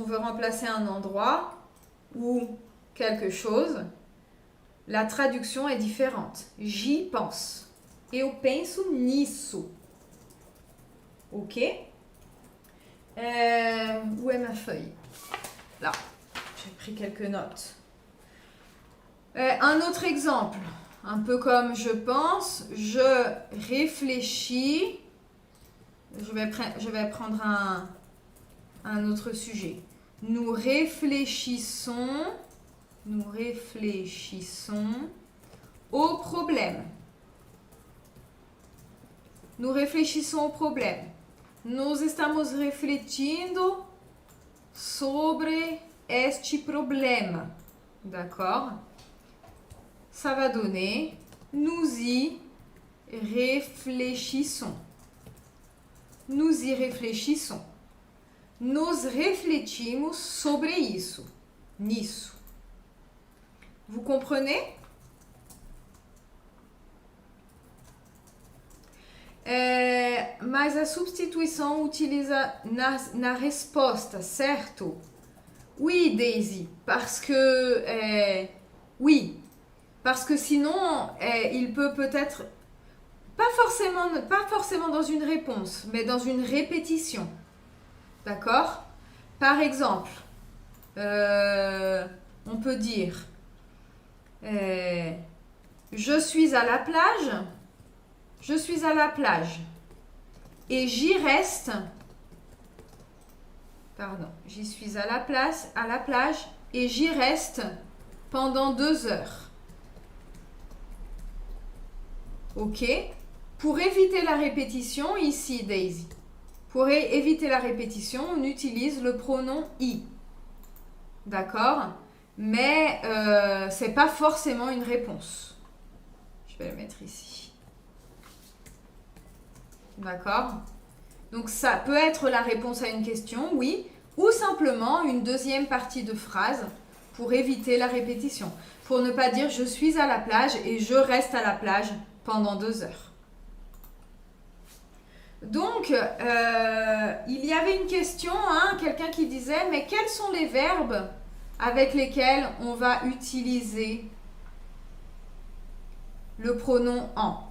veut remplacer un endroit ou quelque chose, la traduction est différente. J'y pense. Eu penso nisso. Ok? Où est ma feuille? Là. J'ai pris quelques notes. Un autre exemple. un peu comme je pense, je réfléchis. Je vais prendre un autre sujet. Nous réfléchissons au problème. Nous réfléchissons au problème. Nós estamos refletindo sobre este problema. D'accord? Ça va donner nous y réfléchissons. Nous y réfléchissons. Nós refletimos sobre isso. Nisso. Vous comprenez? Mas a substituição utiliza na resposta, certo? Oui, Daisy, parce que oui, parce que sinon il peut peut-être pas forcément dans une réponse, mais dans une répétition. D'accord? Par exemple, on peut dire je suis à la plage. Je suis à la plage et j'y reste. Pardon, j'y suis à la plage et j'y reste pendant 2 heures. Ok? Pour éviter la répétition, ici, Daisy, pour éviter la répétition, on utilise le pronom I. D'accord? Mais c'est pas forcément une réponse. Je vais le mettre ici. D'accord? Donc ça peut être la réponse à une question, oui, ou simplement une deuxième partie de phrase pour éviter la répétition. Pour ne pas dire je suis à la plage et je reste à la plage pendant 2 heures. Donc, il y avait une question, quelqu'un qui disait, mais quels sont les verbes avec lesquels on va utiliser le pronom en?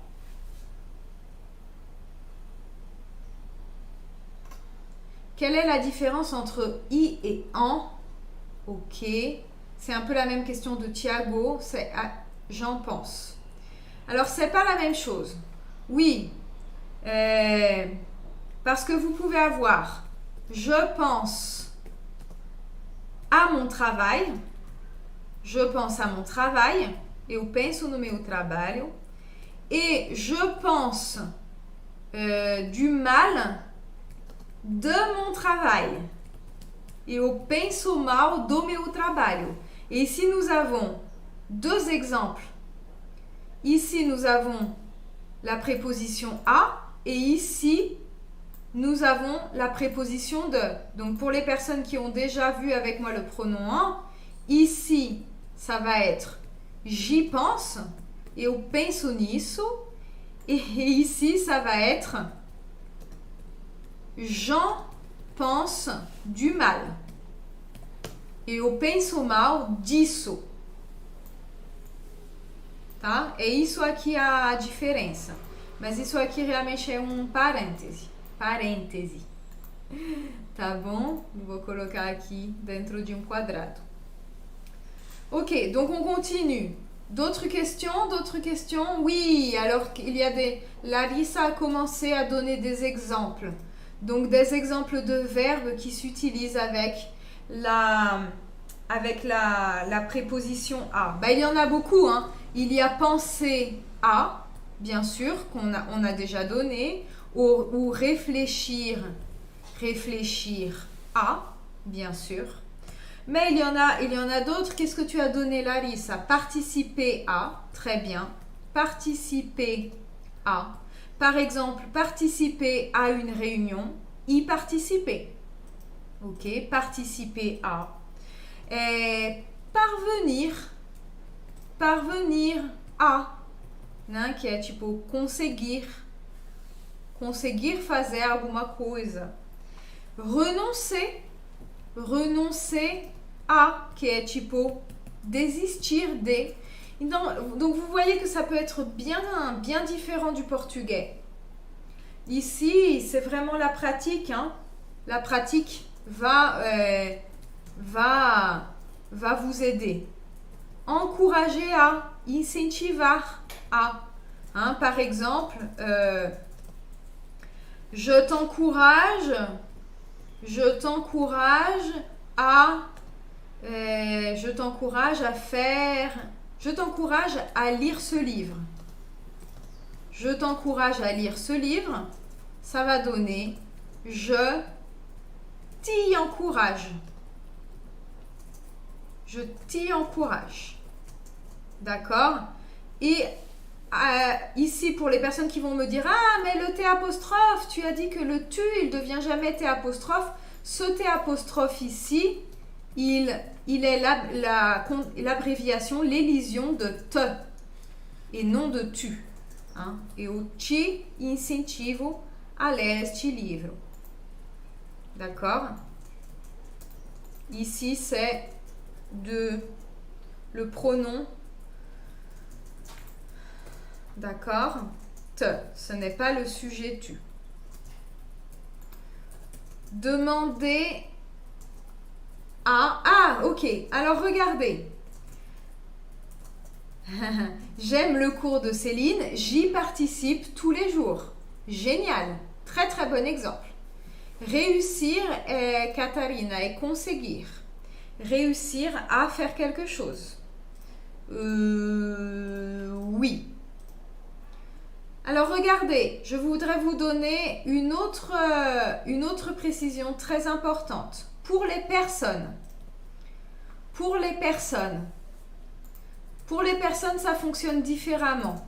Quelle est la différence entre i et en? Ok. C'est un peu la même question de Thiago. C'est j'en pense. Alors, c'est pas la même chose. Oui. Parce que vous pouvez avoir je pense à mon travail. Je pense à mon travail. Eu penso no meu trabalho. Et je pense du mal de mon travail. Eu penso mal do meu trabalho. Et ici, nous avons 2 exemples. Ici, nous avons la préposition à et ici, nous avons la préposition de. Donc, pour les personnes qui ont déjà vu avec moi le pronom en, ici, ça va être j'y pense, eu penso nisso, et ici, ça va être j'en pense du mal. Eu penso mal disso. Tá? É isso aqui a diferença. Mas isso aqui realmente é um parêntese. Parêntese. Tá bom? Vou colocar aqui dentro de um quadrado. Ok, donc on continue. D'autres questions? D'autres questions? Oui, alors il y a des... Larissa a commencé à donner des exemples. Donc des exemples de verbes qui s'utilisent avec la préposition à. Il y en a beaucoup. Il y a penser à, bien sûr, on a déjà donné, ou réfléchir à, bien sûr. Mais il y en a d'autres. Qu'est-ce que tu as donné, Larissa? Participer à, très bien. Participer à. Par exemple, participer à une réunion, y participer. Ok, participer à. Et parvenir a, né? Que é tipo conseguir fazer alguma coisa. Renoncer a, que é tipo desistir de. Donc vous voyez que ça peut être bien différent du portugais. Ici, c'est vraiment la pratique. La pratique va vous aider. Encourager a, incentivar. à. Hein, par exemple, je t'encourage à lire ce livre. Je t'encourage à lire ce livre. Ça va donner je t'y encourage. Je t'y encourage. D'accord? Et ici, pour les personnes qui vont me dire « Ah, mais le T apostrophe, tu as dit que le tu, il ne devient jamais T apostrophe. » Ce T apostrophe ici, il est l'abréviation, l'élision de te et non de tu. Hein? Eu te incentivo a ler este livro. D'accord? Ici, c'est le pronom. D'accord? Te. Ce n'est pas le sujet tu. Demander à... Ah, ok. Alors, regardez. J'aime le cours de Céline. J'y participe tous les jours. Génial. Très, très bon exemple. Réussir, Catarina, est conseguir. Réussir à faire quelque chose. Oui. Alors regardez, je voudrais vous donner une autre précision très importante. Pour les personnes, ça fonctionne différemment.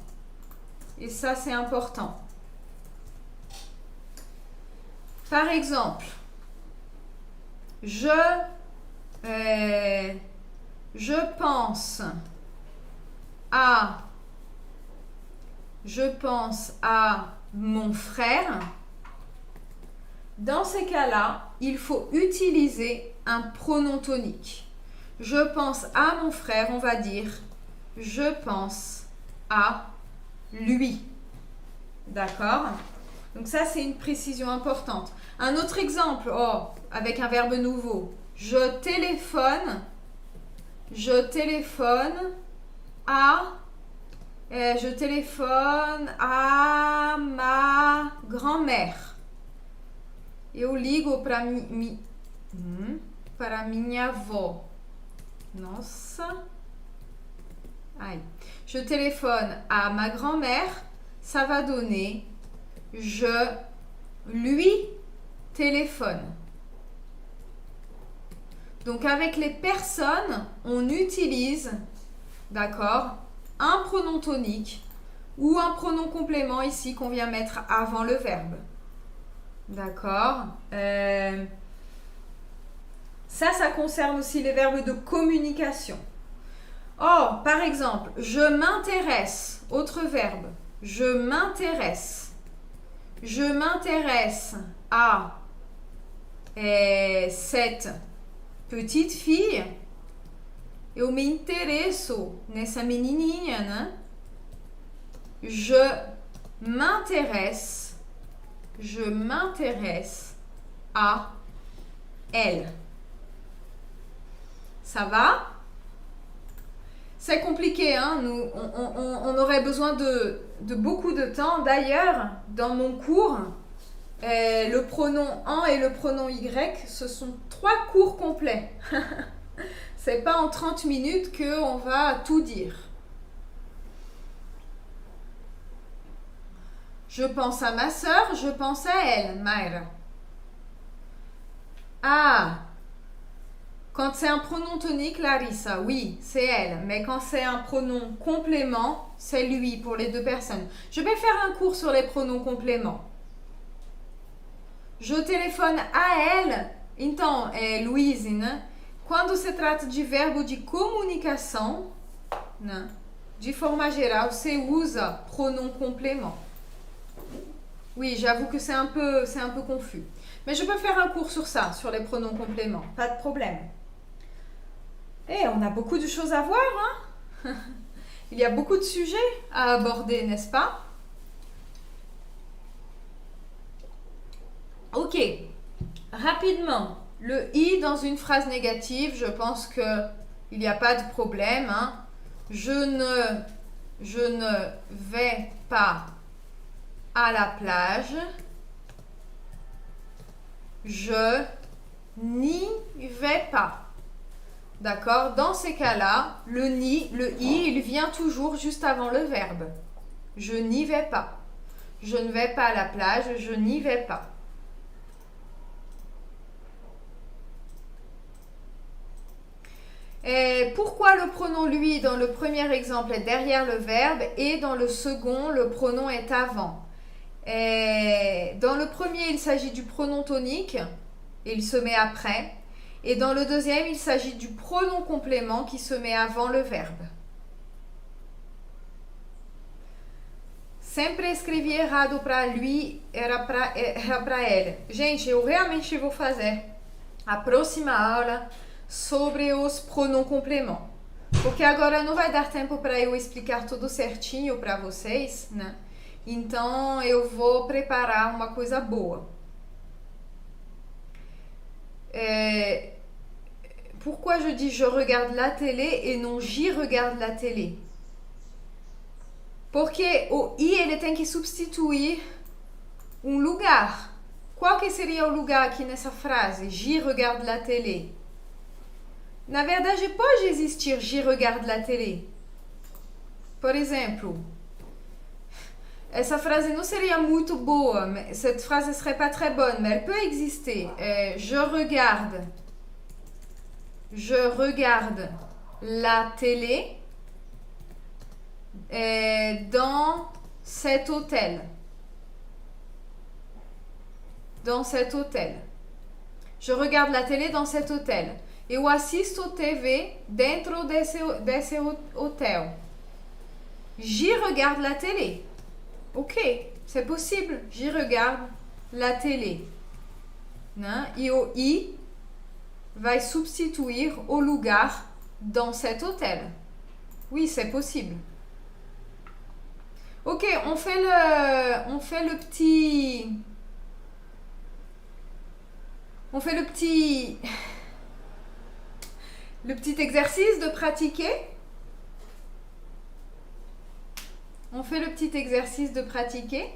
Et ça, c'est important. Par exemple, je pense à mon frère. Dans ces cas-là, il faut utiliser un pronom tonique. Je pense à mon frère, on va dire je pense à lui. D'accord? Donc ça, c'est une précision importante. Un autre exemple, avec un verbe nouveau. Je téléphone à ma grand-mère. Eu ligo para minha avó. Nossa. Aïe. Je téléphone à ma grand-mère. Ça va donner je lui téléphone. Donc avec les personnes, on utilise, d'accord, un pronom tonique ou un pronom complément ici qu'on vient mettre avant le verbe. D'accord. Ça concerne aussi les verbes de communication. Or, par exemple, je m'intéresse, autre verbe, je m'intéresse à cette petite fille. Eu me interesso nessa menininha, né? Je m'intéresse à elle. Ça va? C'est compliqué, hein? On aurait besoin de beaucoup de temps. D'ailleurs, dans mon cours, le pronom en et le pronom y, ce sont 3 cours complets. C'est pas en 30 minutes qu'on va tout dire. Je pense à ma sœur, je pense à elle, Mayra. Ah, quand c'est un pronom tonique, Larissa, oui, c'est elle. Mais quand c'est un pronom complément, c'est lui pour les 2 personnes. Je vais faire un cours sur les pronoms compléments. Je téléphone à elle. Então, Louise, né? Quando se trata de verbo de comunicação, né? De forma geral, você usa pronom complément. Oui, j'avoue que c'est un peu confus. Mais je peux faire un cours sur ça, sur les pronoms compléments. Pas de problème. On a beaucoup de choses à voir, hein? Il y a beaucoup de sujets à aborder, n'est-ce pas? Ok. Rapidement. Le i dans une phrase négative, je pense qu'il n'y a pas de problème. Hein. Je ne Je ne vais pas à la plage. Je n'y vais pas. D'accord? Dans ces cas-là, le ni, le i, il vient toujours juste avant le verbe. Je n'y vais pas. Je ne vais pas à la plage, je n'y vais pas. Et pourquoi le pronom lui dans le premier exemple est derrière le verbe et dans le second le pronom est avant? Et dans le premier il s'agit du pronom tonique et il se met après. Et dans le deuxième il s'agit du pronom complément qui se met avant le verbe. Sempre escrevi errado para lui, era para ele. Gente, eu realmente vou fazer a próxima aula sobre os pronoms complements. Porque agora não vai dar tempo para eu explicar tudo certinho para vocês, né? Então eu vou preparar uma coisa boa. Pourquoi je dis je regarde la télé et non j'y regarde la télé? Porque o i ele tem que substituir um lugar. Qual que seria o lugar aqui nessa frase? J'y regarde la télé. Na verdade, pode existir j'y regarde la télé. Por exemplo, essa frase não seria muito boa, cette phrase ne serait pas très bonne, mais elle peut exister. Je regarde la télé dans cet hôtel. Dans cet hôtel. Je regarde la télé dans cet hôtel. Eu assisto TV dentro desse hotel. J'y regarde la télé. Ok, c'est possible. J'y regarde la télé. Né? E o i vai substituir o lugar dans cet hôtel. Oui, c'est possible. Ok, on fait le petit exercice de pratiquer. On fait le petit exercice de pratiquer.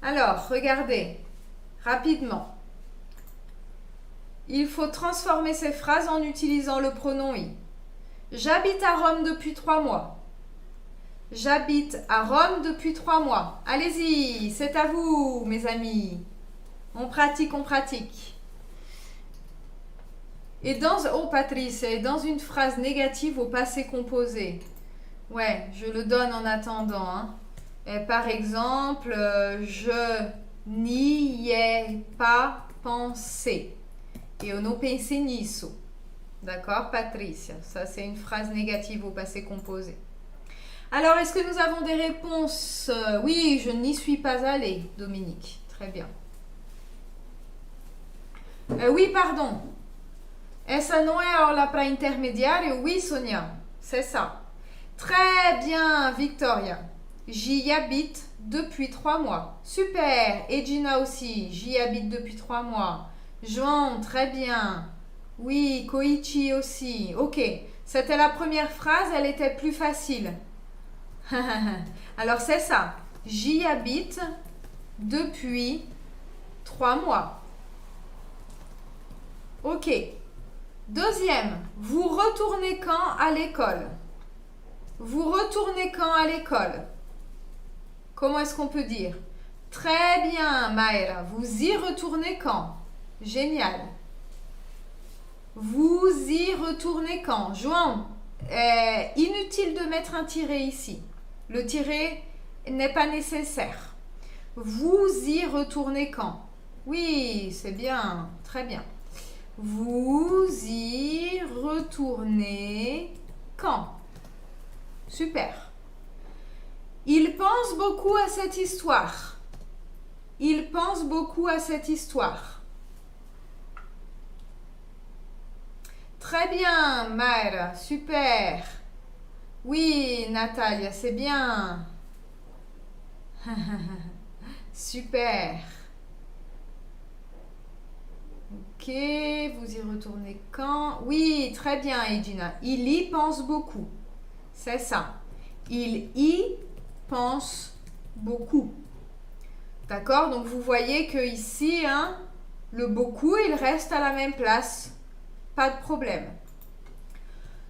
Alors, regardez, rapidement. Il faut transformer ces phrases en utilisant le pronom i. J'habite à Rome depuis 3 mois. J'habite à Rome depuis 3 mois. Allez-y, c'est à vous, mes amis. On pratique, on pratique. Et dans une phrase négative au passé composé. Ouais, je le donne en attendant. Hein. Et par exemple, je n'y ai pas pensé. Eu não pensei nisso. D'accord, Patricia? Ça, c'est une phrase négative au passé composé. Alors, est-ce que nous avons des réponses? Oui, je n'y suis pas allée, Dominique. Très bien. Oui, pardon. Essa não é aula para intermédiário? Oui, Sonia, c'est ça. Très bien, Victoria. J'y habite depuis 3 mois. Super. Et Gina aussi. J'y habite depuis 3 mois. Joan, très bien. Oui, Koichi aussi. Ok. C'était la première phrase, elle était plus facile. Alors c'est ça. J'y habite depuis 3 mois. Ok. Deuxième. Vous retournez quand à l'école? Vous retournez quand à l'école? Comment est-ce qu'on peut dire? Très bien, Maëra. Vous y retournez quand? Génial. Vous y retournez quand? Joan, inutile de mettre un tiret ici. Le tiret n'est pas nécessaire. Vous y retournez quand? Oui, c'est bien. Très bien. Vous y retournez quand? Super. Il pense beaucoup à cette histoire. Il pense beaucoup à cette histoire. Très bien, Maëra. Super. Oui, Natalia, c'est bien. Super. Ok, vous y retournez quand? Oui, très bien, Edina. Il y pense beaucoup. C'est ça. Il y pense beaucoup. D'accord? Donc vous voyez que ici, hein, le beaucoup, il reste à la même place. Pas de problème.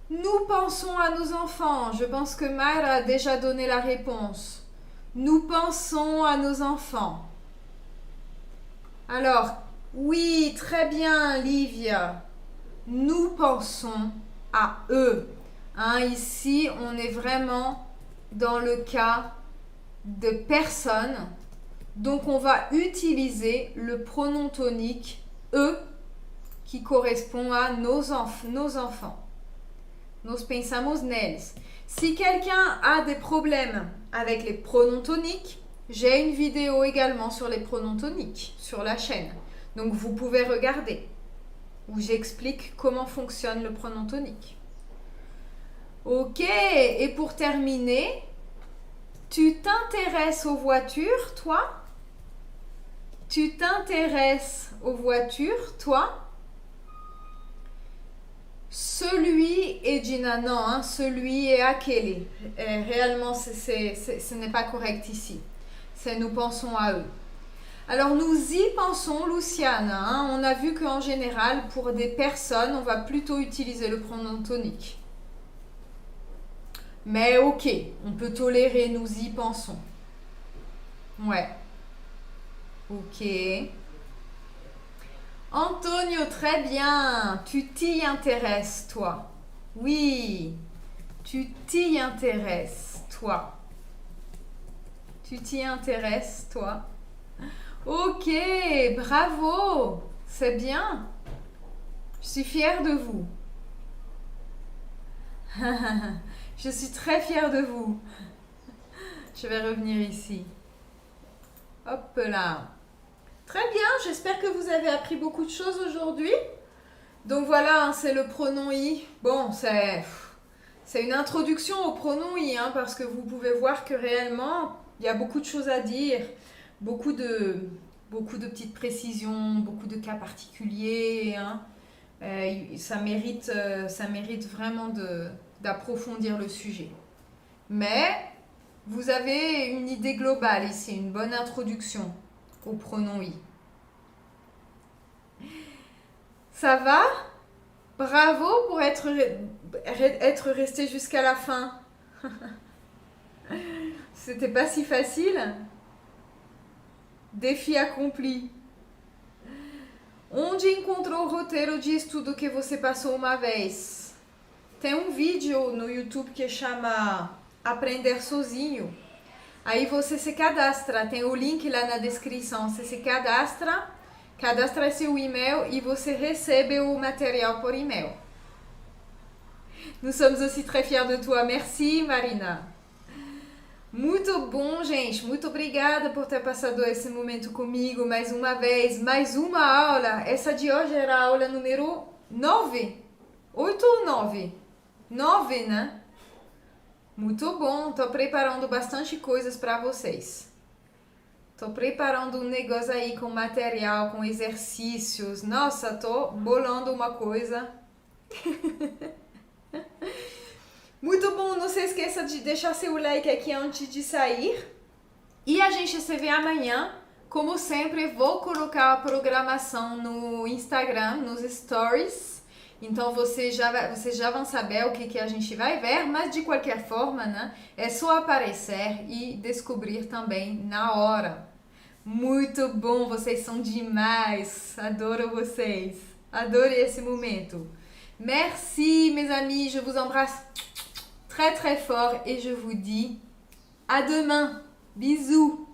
Nous pensons à nos enfants. Je pense que Mayra a déjà donné la réponse. Nous pensons à nos enfants. Alors, oui, très bien, Livia. Nous pensons à eux. Hein, ici, on est vraiment dans le cas de personne. Donc, on va utiliser le pronom tonique eux qui correspond à nos enfants. Nós pensamos neles. Si quelqu'un a des problèmes avec les pronoms toniques, j'ai une vidéo également sur les pronoms toniques sur la chaîne. Donc vous pouvez regarder où j'explique comment fonctionne le pronom tonique. Ok, et pour terminer, tu t'intéresses aux voitures, toi? Tu t'intéresses aux voitures, toi? Celui et Gina, non, hein, celui et aquele. Réellement, ce n'est pas correct ici. C'est nous pensons à eux. Alors, nous y pensons, Luciana. Hein, on a vu qu'en général, pour des personnes, on va plutôt utiliser le pronom tonique. Mais ok, on peut tolérer, nous y pensons. Ouais. Ok. Antonio, très bien. Tu t'y intéresses, toi. Oui. Tu t'y intéresses, toi. Tu t'y intéresses, toi. Ok, bravo. C'est bien. Je suis fière de vous. Je suis très fière de vous. Je vais revenir ici. Hop là. Très bien, j'espère que vous avez appris beaucoup de choses aujourd'hui. Donc voilà, hein, c'est le pronom i. Bon, c'est une introduction au pronom i, hein, parce que vous pouvez voir que réellement, il y a beaucoup de choses à dire, beaucoup de petites précisions, beaucoup de cas particuliers. Hein. Ça mérite vraiment d'approfondir le sujet. Mais vous avez une idée globale ici, une bonne introduction au pronom i. Ça va? Bravo pour être resté jusqu'à la fin. C'était pas si facile. Défi accompli. Onde encontrou o roteiro de estudo que você passou uma vez? Tem um vídeo no YouTube que chama Aprender Sozinho. Aí você se cadastra, tem o link lá na descrição. Você se cadastra seu e-mail e você recebe o material por e-mail. Nous sommes aussi très fiers de toi. Merci, Marina. Muito bom, gente. Muito obrigada por ter passado esse momento comigo mais uma vez. Mais uma aula. Essa de hoje era a aula número 9. 8 ou 9? 9, né? Muito bom. Tô preparando bastante coisas para vocês. Tô preparando um negócio aí com material, com exercícios. Nossa, tô bolando uma coisa. Muito bom, não se esqueça de deixar seu like aqui antes de sair. E a gente se vê amanhã. Como sempre, vou colocar a programação no Instagram, nos stories. Então vocês já vão saber o que a gente vai ver, mas de qualquer forma, né? É só aparecer e descobrir também na hora. Muito bom, vocês são demais. Adoro vocês. Adoro esse momento. Merci mes amis, je vous embrasse très très fort et je vous dis à demain. Bisous.